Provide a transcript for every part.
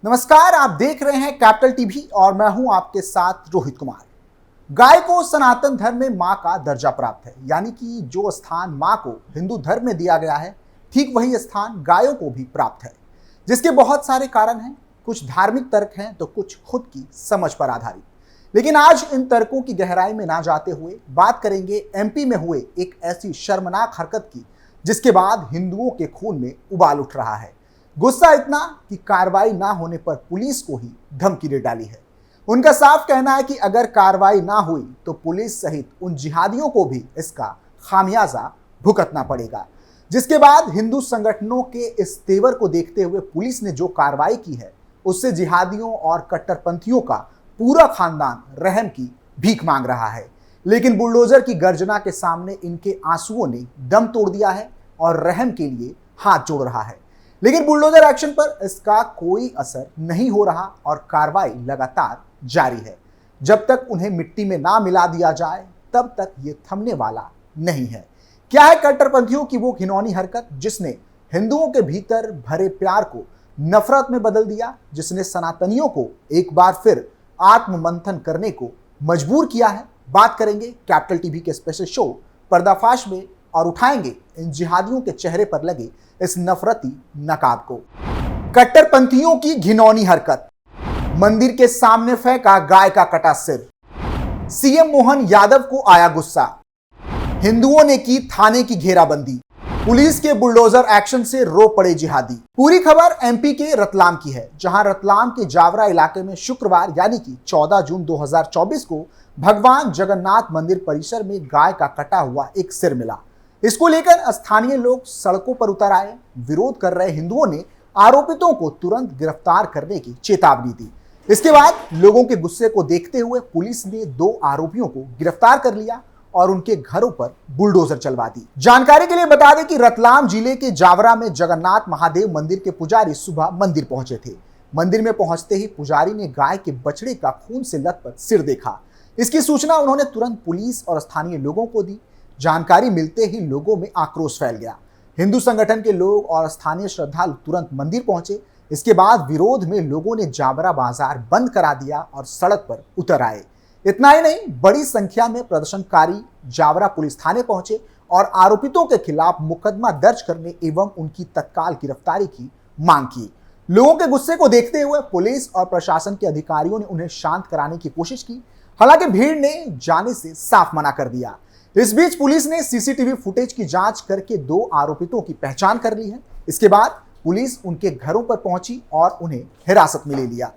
नमस्कार, आप देख रहे हैं कैपिटल टीवी और मैं हूं आपके साथ रोहित कुमार। गाय को सनातन धर्म में मां का दर्जा प्राप्त है, यानी कि जो स्थान मां को हिंदू धर्म में दिया गया है, ठीक वही स्थान गायों को भी प्राप्त है, जिसके बहुत सारे कारण हैं। कुछ धार्मिक तर्क हैं तो कुछ खुद की समझ पर आधारित। लेकिन आज इन तर्कों की गहराई में ना जाते हुए बात करेंगे एमपी में हुए एक ऐसी शर्मनाक हरकत की, जिसके बाद हिंदुओं के खून में उबाल उठ रहा है। गुस्सा इतना कि कार्रवाई ना होने पर पुलिस को ही धमकी दे डाली है। उनका साफ कहना है कि अगर कार्रवाई ना हुई तो पुलिस सहित उन जिहादियों को भी इसका खामियाजा भुगतना पड़ेगा। जिसके बाद हिंदू संगठनों के इस तेवर को देखते हुए पुलिस ने जो कार्रवाई की है, उससे जिहादियों और कट्टरपंथियों का पूरा खानदान रहम की भीख मांग रहा है। लेकिन बुलडोजर की गर्जना के सामने इनके आंसुओं ने दम तोड़ दिया है और रहम के लिए हाथ जोड़ रहा है। लेकिन बुलडोजर एक्शन पर इसका कोई असर नहीं हो रहा और कार्रवाई लगातार जारी है। जब तक उन्हें मिट्टी में ना मिला दिया जाए तब तक ये थमने वाला नहीं है। क्या है कट्टरपंथियों की वो घिनौनी हरकत जिसने हिंदुओं के भीतर भरे प्यार को नफरत में बदल दिया, जिसने सनातनियों को एक बार फिर आत्ममंथन करने को मजबूर किया है। बात करेंगे कैपिटल टीवी के स्पेशल शो पर्दाफाश में और उठाएंगे इन जिहादियों के चेहरे पर लगे इस नफरती नकाब को। कट्टरपंथियों की घिनौनी हरकत, मंदिर के सामने फेंका गाय का कटा सिर, सीएम मोहन यादव को आया गुस्सा, हिंदुओं ने की थाने की घेराबंदी, पुलिस के बुलडोजर एक्शन से रो पड़े जिहादी। पूरी खबर एमपी के रतलाम की है, जहां रतलाम के जावरा इलाके में शुक्रवार यानी कि 14 जून 2024 को भगवान जगन्नाथ मंदिर परिसर में गाय का कटा हुआ एक सिर मिला। इसको लेकर स्थानीय लोग सड़कों पर उतर आए। विरोध कर रहे हिंदुओं ने आरोपितों को तुरंत गिरफ्तार करने की चेतावनी दी। इसके बाद लोगों के गुस्से को देखते हुए पुलिस ने 2 आरोपियों को गिरफ्तार कर लिया और उनके घरों पर बुलडोजर चलवा दी। जानकारी के लिए बता दें कि रतलाम जिले के जावरा में जगन्नाथ महादेव मंदिर के पुजारी सुबह मंदिर पहुंचे थे। मंदिर में पहुंचते ही पुजारी ने गाय के बछड़े का खून से लथपथ सिर देखा। इसकी सूचना उन्होंने तुरंत पुलिस और स्थानीय लोगों को दी। जानकारी मिलते ही लोगों में आक्रोश फैल गया। हिंदू संगठन के लोग और स्थानीय श्रद्धालु तुरंत मंदिर पहुंचे। इसके बाद विरोध में लोगों ने जावरा बाजार बंद करा दिया और सड़क पर उतर आए। इतना ही नहीं, बड़ी संख्या में प्रदर्शनकारी जावरा पुलिस थाने पहुंचे और आरोपितों के खिलाफ मुकदमा दर्ज करने एवं उनकी तत्काल गिरफ्तारी की मांग की। लोगों के गुस्से को देखते हुए पुलिस और प्रशासन के अधिकारियों ने उन्हें शांत कराने की कोशिश की। हालांकि भीड़ ने जाने से साफ मना कर दिया। इस बीच पुलिस ने सीसीटीवी फुटेज की जांच करके 2 आरोपितों की पहचान कर ली है। इसके बाद पुलिस उनके घरों पर पहुंची और उन्हें हिरासत में ले लिया।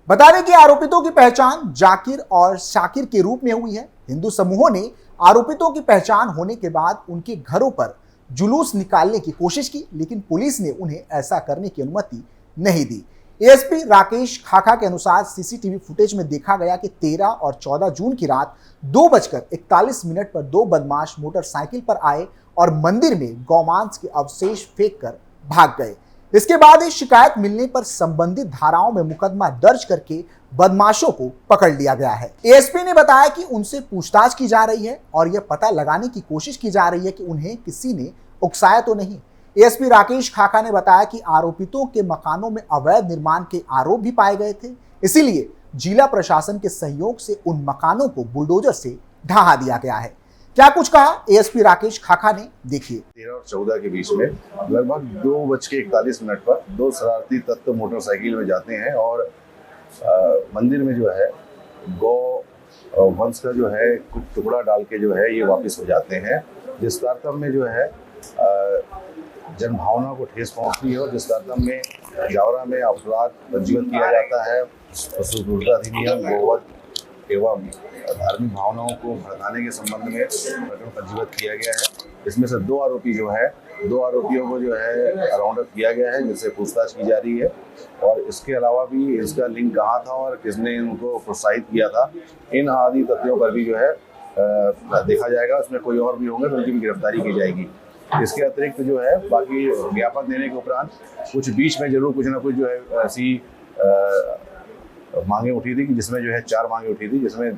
बता दें कि आरोपितों की पहचान जाकिर और शाकिर के रूप में हुई है। हिंदू समूहों ने आरोपितों की पहचान होने के बाद उनके घरों पर जुलूस निकालने की कोशिश की, लेकिन पुलिस ने उन्हें ऐसा करने की अनुमति नहीं दी। एएसपी राकेश खाखा के अनुसार सीसीटीवी फुटेज में देखा गया कि 13 और 14 जून की रात 2:41 पर 2 बदमाश मोटरसाइकिल पर आए और मंदिर में गौमांस के अवशेष फेंक कर भाग गए। इसके बाद इस शिकायत मिलने पर संबंधित धाराओं में मुकदमा दर्ज करके बदमाशों को पकड़ लिया गया है। एएसपी ने बताया कि उनसे पूछताछ की जा रही है और यह पता लगाने की कोशिश की जा रही है कि उन्हें किसी ने उकसाया तो नहीं। एएसपी राकेश खाखा ने बताया कि आरोपितों के मकानों में अवैध निर्माण के आरोप भी पाए गए थे, इसीलिए जिला प्रशासन के सहयोग से उन मकानों को बुलडोजर से ढहा दिया गया है। क्या कुछ कहा एएसपी राकेश खाखा ने, देखिए। 13 और 14 के बीच में लगभग 2:41 पर 2 शरारती तत्व मोटरसाइकिल में जाते हैं और मंदिर में जो है गौ वंश का जो है कुछ टुकड़ा डाल के जो है ये वापस हो जाते हैं, जिस तारतम्य में जो है जनभावना को ठेस पहुंचती है और जिस तारतम्य में जावरा में अपराध पंजीबद्ध किया जाता है। पशु क्रूरता अधिनियम, गोवध एवं धार्मिक भावनाओं को भड़काने के संबंध में प्रकरण पंजीबद्ध किया गया है। इसमें से 2 आरोपी जो है 2 आरोपियों को जो है राउंड अप किया गया है, जिससे पूछताछ की जा रही है। और इसके अलावा भी इसका लिंक कहाँ था और किसने इनको प्रोत्साहित किया था, इन आदि तथ्यों पर भी जो है देखा जाएगा। उसमें कोई और भी होंगे तो उनकी भी गिरफ्तारी की जाएगी। इसके अतिरिक्त जो है बाकी ज्ञापन देने के उपरांत कुछ बीच में जरूर कुछ ना कुछ जो है ऐसी मांगे उठी थी, जिसमें जो है 4 मांगे उठी थी, जिसमें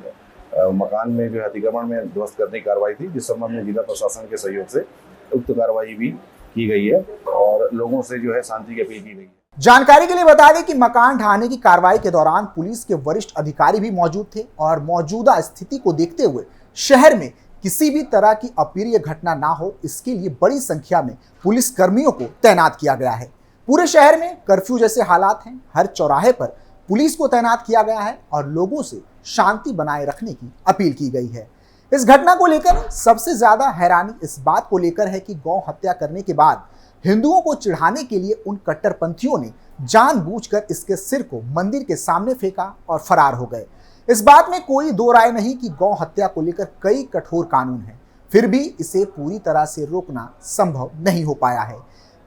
मकान में जो है अतिक्रमण में ध्वस्त करने की कार्रवाई थी, जिस संबंध में जिला प्रशासन के सहयोग से उक्त कार्रवाई भी की गई है और लोगों से जो है शांति की अपील की गई है। जानकारी के लिए बता दें कि मकान ढहाने की कार्रवाई के दौरान पुलिस के वरिष्ठ अधिकारी भी मौजूद थे और मौजूदा स्थिति को देखते हुए शहर में किसी भी तरह की अप्रिय घटना ना हो, इसके लिए बड़ी संख्या में पुलिस कर्मियों को तैनात किया गया है। पूरे शहर में कर्फ्यू जैसे हालात हैं, हर चौराहे पर पुलिस को तैनात किया गया है और लोगों से शांति बनाए रखने की अपील की गई है। इस घटना को लेकर सबसे ज्यादा हैरानी इस बात को लेकर है कि गौ हत्या करने के बाद हिंदुओं को चिढ़ाने के लिए उन कट्टरपंथियों ने जानबूझकर इसके सिर को मंदिर के सामने फेंका और फरार हो गए। इस बात में कोई दो राय नहीं कि गौ हत्या को लेकर कई कठोर कानून हैं, फिर भी इसे पूरी तरह से रोकना संभव नहीं हो पाया है।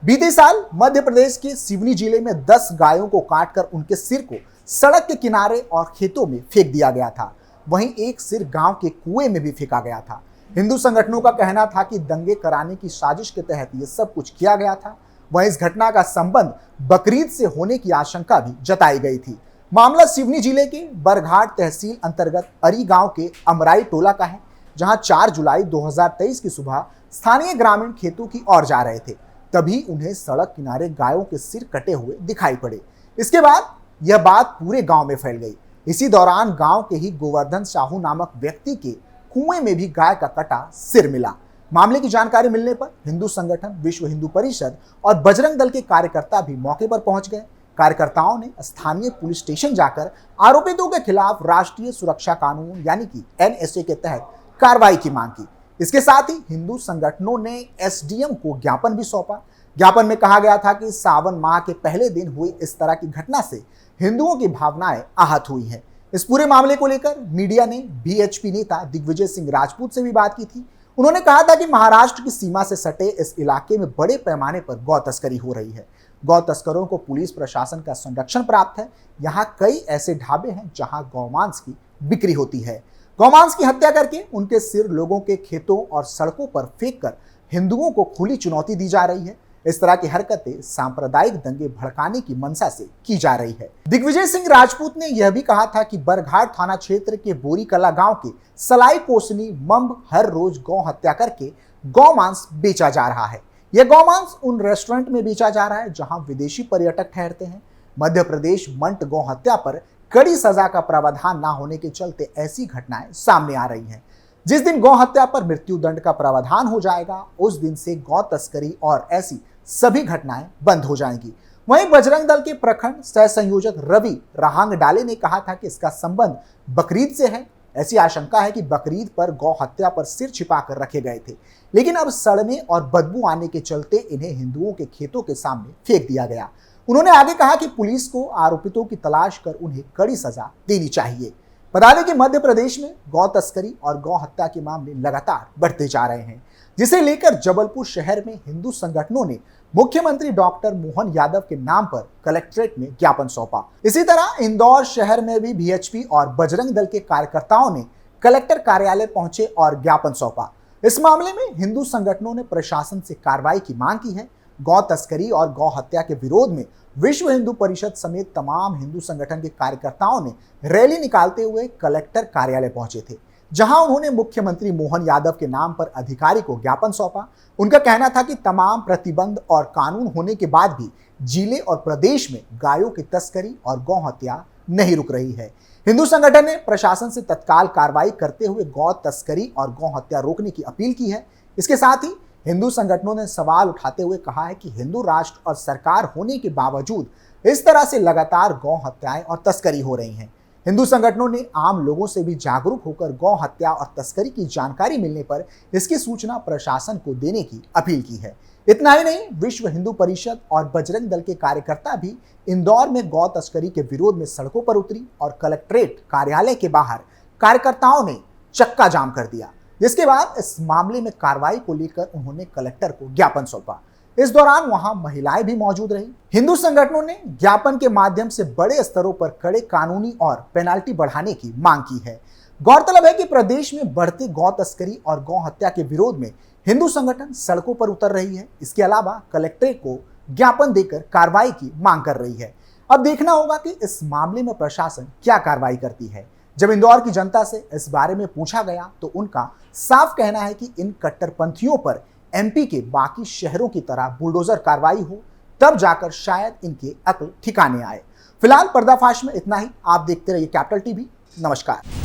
बीते साल मध्य प्रदेश के सिवनी जिले में 10 गायों को काटकर उनके सिर को सड़क के किनारे और खेतों में फेंक दिया गया था। वहीं एक सिर गांव के कुएं में भी फेंका गया था। हिंदू संगठनों का कहना था कि दंगे कराने की साजिश के तहत यह सब कुछ किया गया था। वहीं इस घटना का संबंध बकरीद से होने की आशंका भी जताई गई थी। मामला सिवनी जिले के बरघाट तहसील अंतर्गत अरी गांव के अमराई टोला का है, जहां 4 जुलाई 2023 की सुबह स्थानीय ग्रामीण खेतों की ओर जा रहे थे, तभी उन्हें सड़क किनारे गायों के सिर कटे हुए दिखाई पड़े। इसके बाद यह बात पूरे गांव में फैल गई। इसी दौरान गांव के ही गोवर्धन साहू नामक व्यक्ति के कुएं में भी गाय का कटा सिर मिला। मामले की जानकारी मिलने पर हिंदू संगठन, विश्व हिंदू परिषद और बजरंग दल के कार्यकर्ता भी मौके पर पहुंच गए। कार्यकर्ताओं ने स्थानीय पुलिस स्टेशन जाकर आरोपितों के खिलाफ राष्ट्रीय सुरक्षा कानून यानी कि NSA के तहत कार्रवाई की मांग की। इसके साथ ही हिंदू संगठनों ने SDM को ज्ञापन भी सौंपा। ज्ञापन में कहा गया था कि सावन माह के पहले दिन हुई इस तरह की घटना से हिंदुओं की भावनाएं आहत हुई हैं। इस पूरे मामले को लेकर मीडिया ने BHP नेता दिग्विजय सिंह राजपूत से भी बात की थी। उन्होंने कहा था कि महाराष्ट्र की सीमा से सटे इस इलाके में बड़े पैमाने पर गौ तस्करी हो रही है। गौ तस्करों को पुलिस प्रशासन का संरक्षण प्राप्त है। यहाँ कई ऐसे ढाबे हैं जहाँ गौमांस की बिक्री होती है। गौमांस की हत्या करके उनके सिर लोगों के खेतों और सड़कों पर फेंक कर हिंदुओं को खुली चुनौती दी जा रही है। इस तरह की हरकतें सांप्रदायिक दंगे भड़काने की मंशा से की जा रही है। दिग्विजय सिंह राजपूत ने यह भी कहा था कि बरघाट थाना क्षेत्र के बोरी कला गांव के सलाई कोसनी मम्ब हर रोज गौ हत्या करके गौमांस बेचा जा रहा है। यह गौमांस उन रेस्टोरेंट में बेचा जा रहा है जहां विदेशी पर्यटक ठहरते हैं। मध्य प्रदेश मंट गौ हत्या पर कड़ी सजा का प्रावधान न होने के चलते ऐसी घटनाएं सामने आ रही हैं। जिस दिन गौ हत्या पर मृत्यु दंड का प्रावधान हो जाएगा, उस दिन से गौ तस्करी और ऐसी सभी घटनाएं बंद हो जाएंगी। वहीं बजरंग दल के प्रखंड सह संयोजक रवि राहंग डाले ने कहा था कि इसका संबंध बकरीद से है। ऐसी आशंका है कि बकरीद पर गौ हत्या पर सिर छिपा कर रखे गए थे, लेकिन अब सड़ने और बदबू आने के चलते इन्हें हिंदुओं के खेतों के सामने फेंक दिया गया। उन्होंने आगे कहा कि पुलिस को आरोपितों की तलाश कर उन्हें कड़ी सजा देनी चाहिए। बता दें कि मध्य प्रदेश में गौ तस्करी और गौ हत्या के मामले लगातार बढ़ते जा रहे हैं, जिसे लेकर जबलपुर शहर में हिंदू संगठनों ने मुख्यमंत्री डॉक्टर मोहन यादव के नाम पर कलेक्ट्रेट में ज्ञापन सौंपा। इसी तरह इंदौर शहर में भी BHP और बजरंग दल के कार्यकर्ताओं ने कलेक्टर कार्यालय पहुंचे और ज्ञापन सौंपा। इस मामले में हिंदू संगठनों ने प्रशासन से कार्रवाई की मांग की है। गौ तस्करी और गौ हत्या के विरोध में विश्व हिंदू परिषद समेत तमाम हिंदू संगठन के कार्यकर्ताओं ने रैली निकालते हुए कलेक्टर कार्यालय पहुंचे थे, जहां उन्होंने मुख्यमंत्री मोहन यादव के नाम पर अधिकारी को ज्ञापन सौंपा। उनका कहना था कि तमाम प्रतिबंध और कानून होने के बाद भी जिले और प्रदेश में गायों की तस्करी और गौ हत्या नहीं रुक रही है। हिंदू संगठन ने प्रशासन से तत्काल कार्रवाई करते हुए गौ तस्करी और गौ हत्या रोकने की अपील की है। इसके साथ ही हिंदू संगठनों ने सवाल उठाते हुए कहा है कि हिंदू राष्ट्र और सरकार होने के बावजूद इस तरह से लगातार गौ हत्याएं और तस्करी हो रही हैं। हिंदू संगठनों ने आम लोगों से भी जागरूक होकर गौ हत्या और तस्करी की जानकारी मिलने पर इसकी सूचना प्रशासन को देने की अपील की है। इतना ही नहीं, विश्व हिंदू परिषद और बजरंग दल के कार्यकर्ता भी इंदौर में गौ तस्करी के विरोध में सड़कों पर उतरी और कलेक्ट्रेट कार्यालय के बाहर कार्यकर्ताओं ने चक्का जाम कर दिया। जिसके बाद इस मामले में कार्रवाई को लेकर उन्होंने कलेक्टर को ज्ञापन सौंपा। इस दौरान वहां महिलाएं भी मौजूद रही। हिंदू संगठनों ने ज्ञापन के माध्यम से बड़े स्तरों पर कड़े कानूनी और पेनाल्टी बढ़ाने की मांग की है। गौरतलब है कि प्रदेश में बढ़ती गौ तस्करी और गौ हत्या के विरोध में हिंदू संगठन सड़कों पर उतर रही है। इसके अलावा कलेक्ट्रेट को ज्ञापन देकर कार्रवाई की मांग कर रही है। अब देखना होगा कि इस मामले में प्रशासन क्या कार्रवाई करती है। जब इंदौर की जनता से इस बारे में पूछा गया तो उनका साफ कहना है कि इन कट्टरपंथियों पर एमपी के बाकी शहरों की तरह बुलडोजर कार्रवाई हो, तब जाकर शायद इनके अक्ल ठिकाने आए। फिलहाल पर्दाफाश में इतना ही। आप देखते रहिए कैपिटल टीवी। नमस्कार।